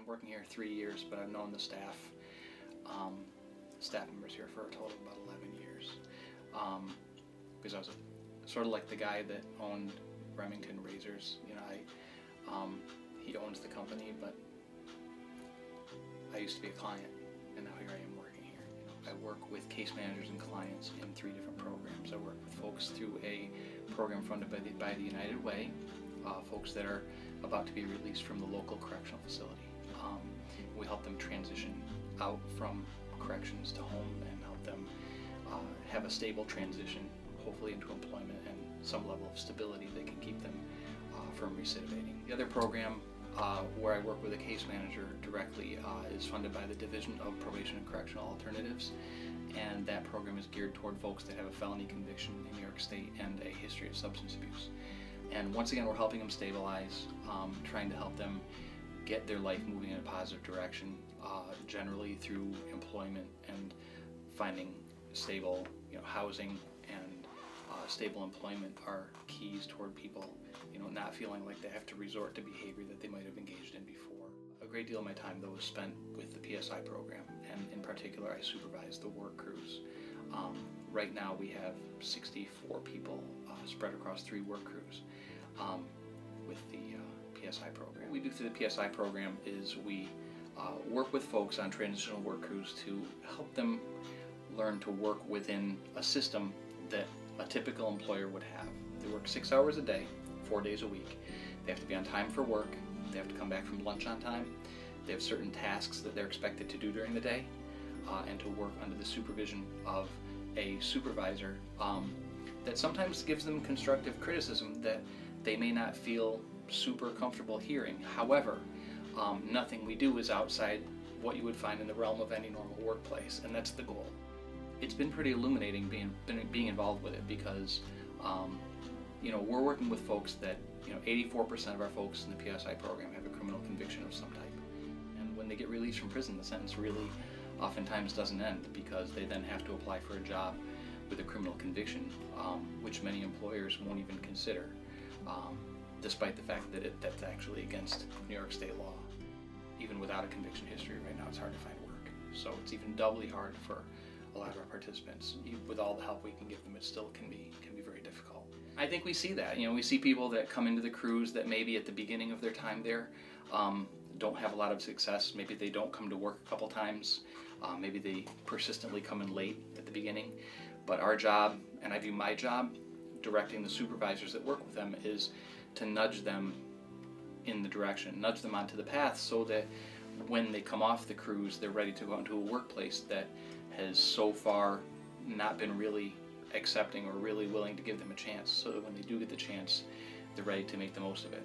been working here 3 years, but I've known the staff members here for a total of about 11 years. Because I was sort of like the guy that owned Remington Razors. You know, he owns the company, but I used to be a client, and now here I am working here. You know, I work with case managers and clients in 3 different programs. I work with folks through a program funded by the United Way, folks that are about to be released from the local correctional facility. We help them transition out from corrections to home and help them have a stable transition, hopefully into employment and some level of stability that can keep them from recidivating. The other program where I work with a case manager directly is funded by the Division of Probation and Correctional Alternatives, and that program is geared toward folks that have a felony conviction in New York State and a history of substance abuse. And once again, we're helping them stabilize, trying to help them get their life moving in a positive direction, generally through employment and finding stable, housing and stable employment are keys toward people, not feeling like they have to resort to behavior that they might have engaged in before. A great deal of my time, though, was spent with the PSI program, and in particular, I supervise the work crews. Right now, we have 64 people spread across 3 work crews with the PSI program. What we do through the PSI program is we work with folks on transitional work crews to help them learn to work within a system that a typical employer would have. They work 6 hours a day, 4 days a week. They have to be on time for work. They have to come back from lunch on time. They have certain tasks that they're expected to do during the day, and to work under the supervision of a supervisor that sometimes gives them constructive criticism that they may not feel super comfortable hearing. However, nothing we do is outside what you would find in the realm of any normal workplace, and that's the goal. It's been pretty illuminating being involved with it because we're working with folks that 84% of our folks in the PSI program have a criminal conviction of some type, and when they get released from prison, the sentence really oftentimes doesn't end because they then have to apply for a job with a criminal conviction, which many employers won't even consider, despite the fact that that's actually against New York state law. Even without a conviction history right now, it's hard to find work. So it's even doubly hard for a lot of our participants. With all the help we can give them, it still can be very difficult. I think we see that. We see people that come into the crews that maybe at the beginning of their time there don't have a lot of success. Maybe they don't come to work a couple times. Maybe they persistently come in late at the beginning. But our job, and I view my job, directing the supervisors that work with them, is to nudge them in the direction, nudge them onto the path so that when they come off the crews, they're ready to go into a workplace that has so far not been really accepting or really willing to give them a chance, so that when they do get the chance, they're ready to make the most of it.